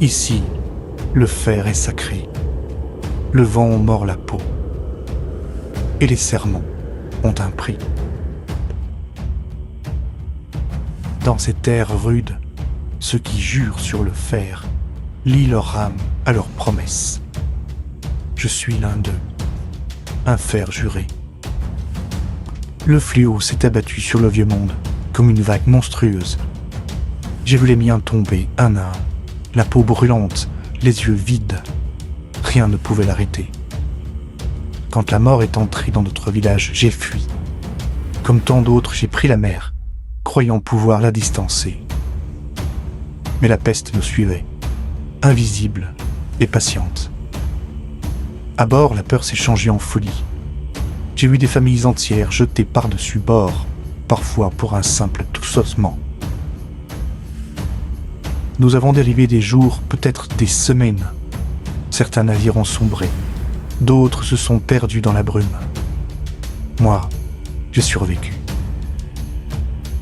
Ici, le fer est sacré. Le vent mord la peau. Et les serments ont un prix. Dans ces terres rudes, ceux qui jurent sur le fer lient leur âme à leurs promesses. Je suis l'un d'eux, un fer juré. Le fléau s'est abattu sur le vieux monde comme une vague monstrueuse. J'ai vu les miens tomber un à un, la peau brûlante, les yeux vides. Rien ne pouvait l'arrêter. Quand la mort est entrée dans notre village, j'ai fui. Comme tant d'autres, j'ai pris la mer, croyant pouvoir la distancer. Mais la peste nous suivait, invisible et patiente. À bord, la peur s'est changée en folie. J'ai vu des familles entières jetées par-dessus bord, parfois pour un simple toussement. Nous avons dérivé des jours, peut-être des semaines. Certains navires ont sombré, d'autres se sont perdus dans la brume. Moi, j'ai survécu.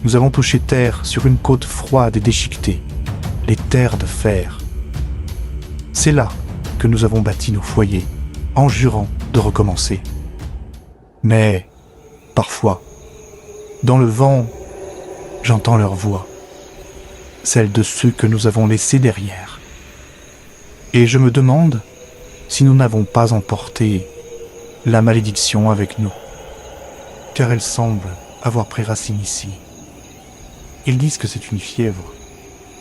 Nous avons touché terre sur une côte froide et déchiquetée, les terres de fer. C'est là que nous avons bâti nos foyers, en jurant de recommencer. Mais, parfois, dans le vent, j'entends leur voix, celle de ceux que nous avons laissés derrière. Et je me demande si nous n'avons pas emporté la malédiction avec nous, car elle semble avoir pris racine ici. Ils disent que c'est une fièvre,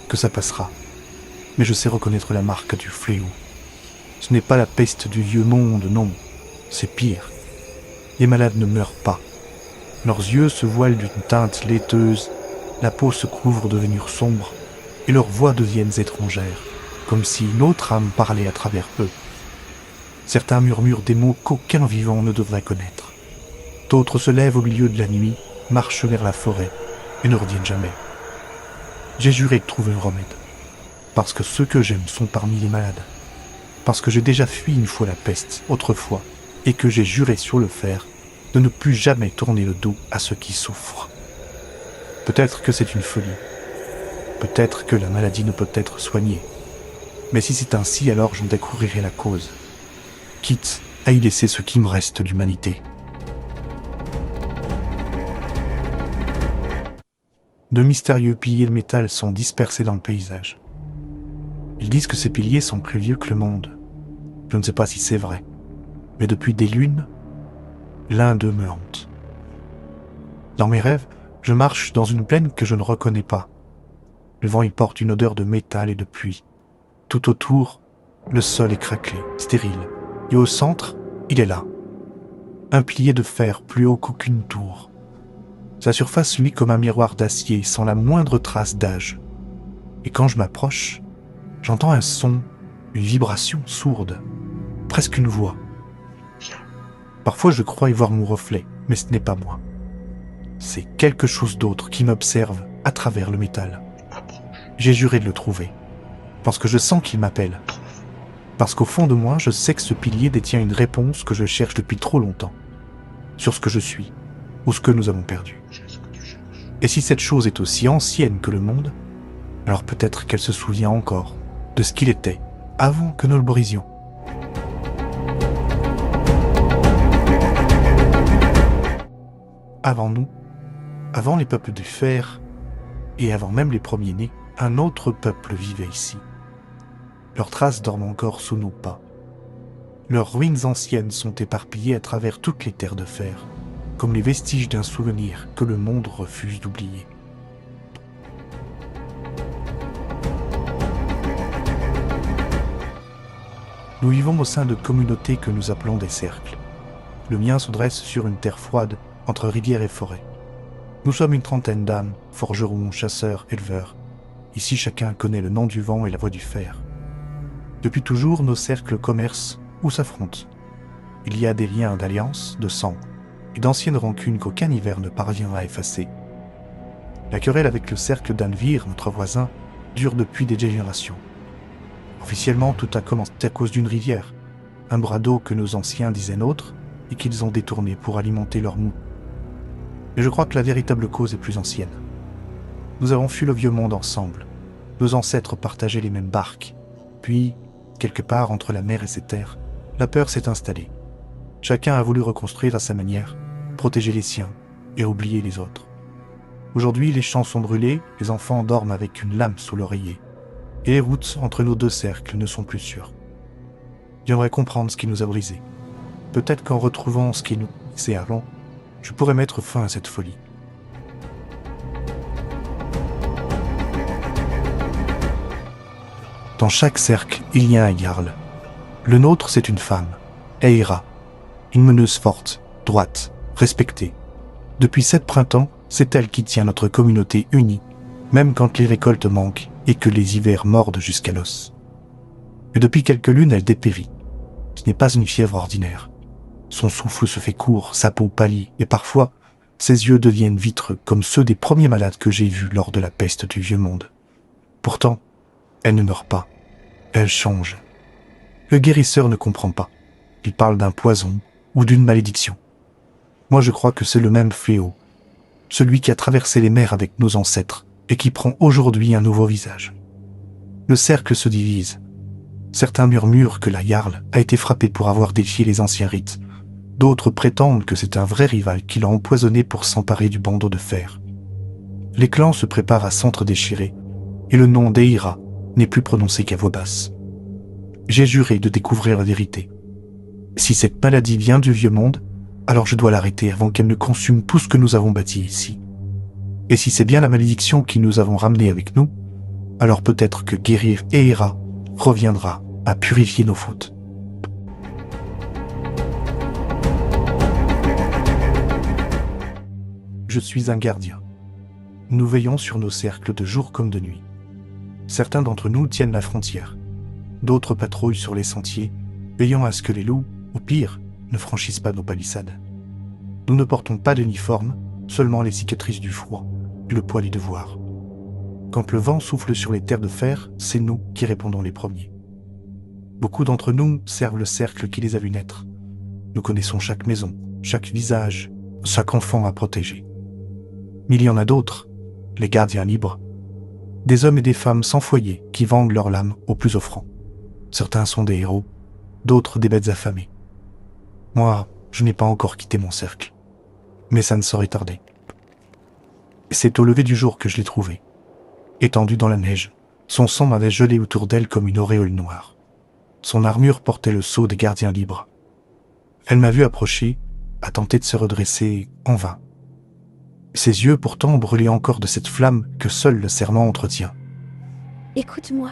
que ça passera, mais je sais reconnaître la marque du fléau. Ce n'est pas la peste du vieux monde, non, c'est pire. Les malades ne meurent pas. Leurs yeux se voilent d'une teinte laiteuse, la peau se couvre de velours sombre, et leurs voix deviennent étrangères, comme si une autre âme parlait à travers eux. Certains murmurent des mots qu'aucun vivant ne devrait connaître. D'autres se lèvent au milieu de la nuit, marchent vers la forêt, et ne reviennent jamais. J'ai juré de trouver un remède, parce que ceux que j'aime sont parmi les malades, parce que j'ai déjà fui une fois la peste, autrefois, et que j'ai juré sur le fer de ne plus jamais tourner le dos à ceux qui souffrent. Peut-être que c'est une folie, peut-être que la maladie ne peut être soignée, mais si c'est ainsi, alors je découvrirai la cause, quitte à y laisser ce qui me reste d'humanité. De mystérieux piliers de métal sont dispersés dans le paysage. Ils disent que ces piliers sont plus vieux que le monde. Je ne sais pas si c'est vrai, mais depuis des lunes, l'un d'eux me hante. Dans mes rêves, je marche dans une plaine que je ne reconnais pas. Le vent y porte une odeur de métal et de pluie. Tout autour, le sol est craquelé, stérile, et au centre, il est là. Un pilier de fer plus haut qu'aucune tour. Sa surface luit comme un miroir d'acier sans la moindre trace d'âge. Et quand je m'approche, j'entends un son, une vibration sourde, presque une voix. Parfois je crois y voir mon reflet, mais ce n'est pas moi. C'est quelque chose d'autre qui m'observe à travers le métal. J'ai juré de le trouver, parce que je sens qu'il m'appelle. Parce qu'au fond de moi, je sais que ce pilier détient une réponse que je cherche depuis trop longtemps, sur ce que je suis, ou ce que nous avons perdu. Et si cette chose est aussi ancienne que le monde, alors peut-être qu'elle se souvient encore de ce qu'il était avant que nous le brisions. Avant nous, avant les peuples du fer, et avant même les premiers-nés, un autre peuple vivait ici. Leurs traces dorment encore sous nos pas. Leurs ruines anciennes sont éparpillées à travers toutes les terres de fer, comme les vestiges d'un souvenir que le monde refuse d'oublier. Nous vivons au sein de communautés que nous appelons des cercles. Le mien se dresse sur une terre froide, entre rivière et forêt. Nous sommes une trentaine d'âmes, forgerons, chasseurs, éleveurs. Ici, chacun connaît le nom du vent et la voix du fer. Depuis toujours, nos cercles commercent ou s'affrontent. Il y a des liens d'alliance, de sang, et d'anciennes rancunes qu'aucun hiver ne parvient à effacer. La querelle avec le cercle d'Anvir, notre voisin, dure depuis des générations. Officiellement, tout a commencé à cause d'une rivière, un bras d'eau que nos anciens disaient nôtre et qu'ils ont détourné pour alimenter leur mou. Mais je crois que la véritable cause est plus ancienne. Nous avons fui le vieux monde ensemble. Nos ancêtres partageaient les mêmes barques. Puis, quelque part entre la mer et ses terres, la peur s'est installée. Chacun a voulu reconstruire à sa manière, protéger les siens et oublier les autres. Aujourd'hui, les champs sont brûlés, les enfants dorment avec une lame sous l'oreiller, et les routes entre nos deux cercles ne sont plus sûres. J'aimerais comprendre ce qui nous a brisés. Peut-être qu'en retrouvant ce qui nous brisait avant, je pourrais mettre fin à cette folie. Dans chaque cercle, il y a un Jarl. Le nôtre, c'est une femme, Eira, une meneuse forte, droite, respectée. Depuis 7 printemps, c'est elle qui tient notre communauté unie, même quand les récoltes manquent et que les hivers mordent jusqu'à l'os. Mais depuis quelques lunes, elle dépérit. Ce n'est pas une fièvre ordinaire. Son souffle se fait court, sa peau pâlit, et parfois, ses yeux deviennent vitreux comme ceux des premiers malades que j'ai vus lors de la peste du vieux monde. Pourtant, elle ne meurt pas. Elle change. Le guérisseur ne comprend pas. Il parle d'un poison ou d'une malédiction. Moi, je crois que c'est le même fléau, celui qui a traversé les mers avec nos ancêtres et qui prend aujourd'hui un nouveau visage. Le cercle se divise. Certains murmurent que la Jarl a été frappée pour avoir défié les anciens rites. D'autres prétendent que c'est un vrai rival qui l'a empoisonné pour s'emparer du bandeau de fer. Les clans se préparent à s'entre-déchirer et le nom d'Eira n'est plus prononcé qu'à voix basse. J'ai juré de découvrir la vérité. Si cette maladie vient du vieux monde, alors je dois l'arrêter avant qu'elle ne consume tout ce que nous avons bâti ici. Et si c'est bien la malédiction qui nous avons ramenés avec nous, alors peut-être que guérir Eira reviendra à purifier nos fautes. Je suis un gardien. Nous veillons sur nos cercles de jour comme de nuit. Certains d'entre nous tiennent la frontière. D'autres patrouillent sur les sentiers, veillant à ce que les loups, ou pire, ne franchissent pas nos palissades. Nous ne portons pas d'uniforme, seulement les cicatrices du froid et le poids du devoir. Quand le vent souffle sur les terres de fer, c'est nous qui répondons les premiers. Beaucoup d'entre nous servent le cercle qui les a vus naître. Nous connaissons chaque maison, chaque visage, chaque enfant à protéger. Mais il y en a d'autres, les gardiens libres, des hommes et des femmes sans foyer qui vendent leur lame aux plus offrants. Certains sont des héros, d'autres des bêtes affamées. Moi, je n'ai pas encore quitté mon cercle, mais ça ne saurait tarder. C'est au lever du jour que je l'ai trouvé. Étendu dans la neige, son sang m'avait gelé autour d'elle comme une auréole noire. Son armure portait le sceau des gardiens libres. Elle m'a vu approcher, a tenté de se redresser en vain. Ses yeux pourtant brûlaient encore de cette flamme que seul le serment entretient. « Écoute-moi »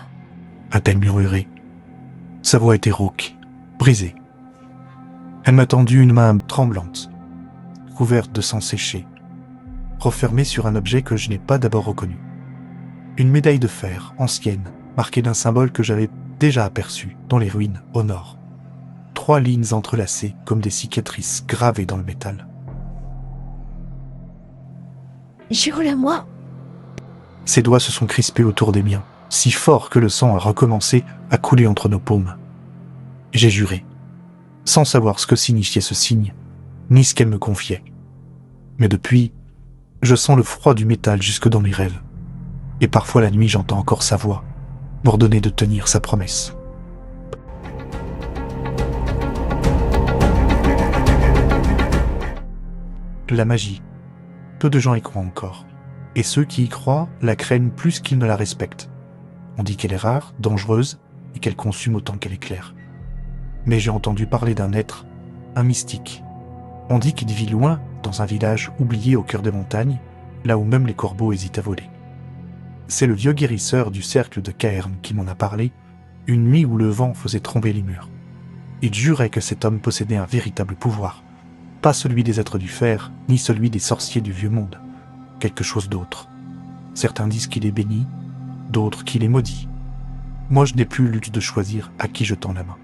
a-t-elle murmuré. Sa voix était rauque, brisée. Elle m'a tendu une main tremblante, couverte de sang séché, refermée sur un objet que je n'ai pas d'abord reconnu. Une médaille de fer, ancienne, marquée d'un symbole que j'avais déjà aperçu dans les ruines au nord. 3 lignes entrelacées comme des cicatrices gravées dans le métal. « Jure-le-moi » Ses doigts se sont crispés autour des miens, si fort que le sang a recommencé à couler entre nos paumes. J'ai juré, sans savoir ce que signifiait ce signe, ni ce qu'elle me confiait. Mais depuis, je sens le froid du métal jusque dans mes rêves. Et parfois la nuit, j'entends encore sa voix, m'ordonner de tenir sa promesse. La magie. Peu de gens y croient encore. Et ceux qui y croient la craignent plus qu'ils ne la respectent. On dit qu'elle est rare, dangereuse, et qu'elle consume autant qu'elle éclaire. Mais j'ai entendu parler d'un être, un mystique. On dit qu'il vit loin, dans un village oublié au cœur des montagnes, là où même les corbeaux hésitent à voler. C'est le vieux guérisseur du cercle de Caerne qui m'en a parlé, une nuit où le vent faisait trembler les murs. Il jurait que cet homme possédait un véritable pouvoir, pas celui des êtres du fer, ni celui des sorciers du vieux monde, quelque chose d'autre. Certains disent qu'il est béni, d'autres qu'il est maudit. Moi, je n'ai plus le luxe de choisir à qui je tends la main.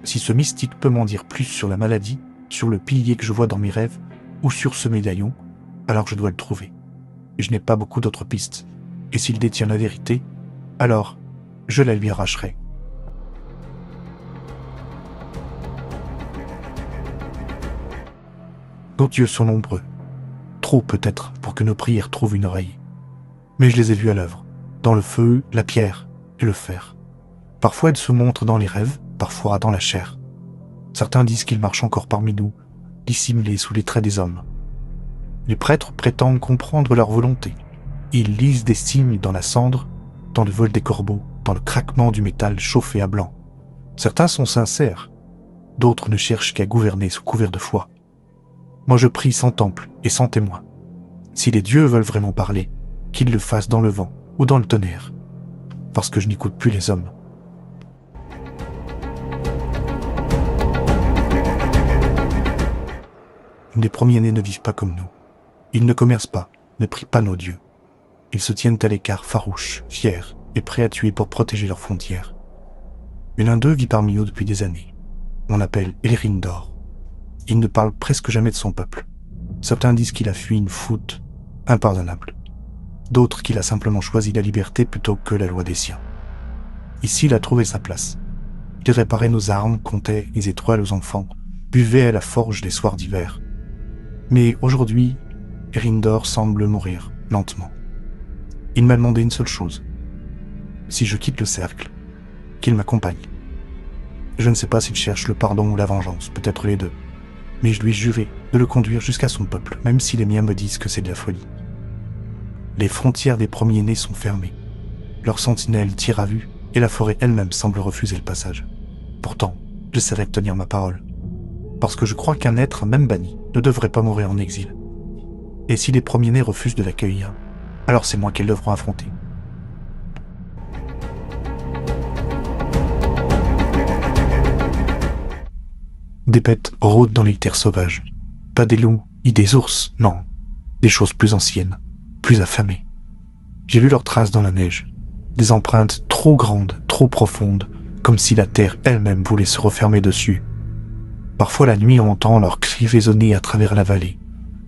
Si ce mystique peut m'en dire plus sur la maladie, sur le pilier que je vois dans mes rêves, ou sur ce médaillon, alors je dois le trouver. Je n'ai pas beaucoup d'autres pistes, et s'il détient la vérité, alors je la lui arracherai. Nos dieux sont nombreux, trop peut-être pour que nos prières trouvent une oreille. Mais je les ai vus à l'œuvre, dans le feu, la pierre et le fer. Parfois elles se montrent dans les rêves, parfois dans la chair. Certains disent qu'ils marchent encore parmi nous, dissimulés sous les traits des hommes. Les prêtres prétendent comprendre leur volonté. Ils lisent des signes dans la cendre, dans le vol des corbeaux, dans le craquement du métal chauffé à blanc. Certains sont sincères, d'autres ne cherchent qu'à gouverner sous couvert de foi. Moi je prie sans temple et sans témoin. Si les dieux veulent vraiment parler, qu'ils le fassent dans le vent ou dans le tonnerre, parce que je n'écoute plus les hommes. Les premiers-nés ne vivent pas comme nous. Ils ne commercent pas, ne prient pas nos dieux. Ils se tiennent à l'écart, farouches, fiers et prêts à tuer pour protéger leurs frontières. Mais l'un d'eux vit parmi nous depuis des années. On l'appelle Elrindor. Il ne parle presque jamais de son peuple. Certains disent qu'il a fui une faute impardonnable. D'autres qu'il a simplement choisi la liberté plutôt que la loi des siens. Ici, il a trouvé sa place. Il réparait nos armes, comptait les étoiles aux enfants, buvait à la forge les soirs d'hiver. Mais aujourd'hui, Elrindor semble mourir lentement. Il m'a demandé une seule chose. Si je quitte le cercle, qu'il m'accompagne. Je ne sais pas s'il cherche le pardon ou la vengeance, peut-être les deux. Mais je lui ai juré de le conduire jusqu'à son peuple, même si les miens me disent que c'est de la folie. Les frontières des premiers-nés sont fermées. Leurs sentinelles tirent à vue, et la forêt elle-même semble refuser le passage. Pourtant, j'essaierai de tenir ma parole. Parce que je crois qu'un être, même banni, ne devrait pas mourir en exil. Et si les premiers-nés refusent de l'accueillir, alors c'est moi qu'ils devront affronter. Des bêtes rôdent dans les terres sauvages. Pas des loups, ni des ours, non. Des choses plus anciennes, plus affamées. J'ai vu leurs traces dans la neige. Des empreintes trop grandes, trop profondes, comme si la terre elle-même voulait se refermer dessus. Parfois la nuit on entend leurs cris résonner à travers la vallée.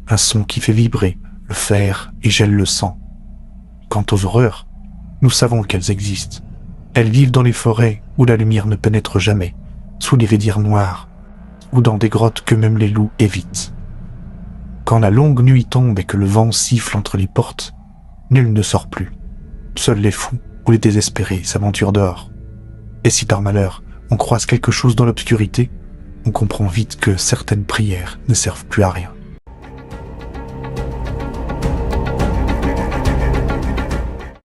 Un son qui fait vibrer le fer et gèle le sang. Quant aux horreurs, nous savons qu'elles existent. Elles vivent dans les forêts où la lumière ne pénètre jamais, sous les rivières noires, ou dans des grottes que même les loups évitent. Quand la longue nuit tombe et que le vent siffle entre les portes, nul ne sort plus. Seuls les fous ou les désespérés s'aventurent dehors. Et si par malheur on croise quelque chose dans l'obscurité, on comprend vite que certaines prières ne servent plus à rien.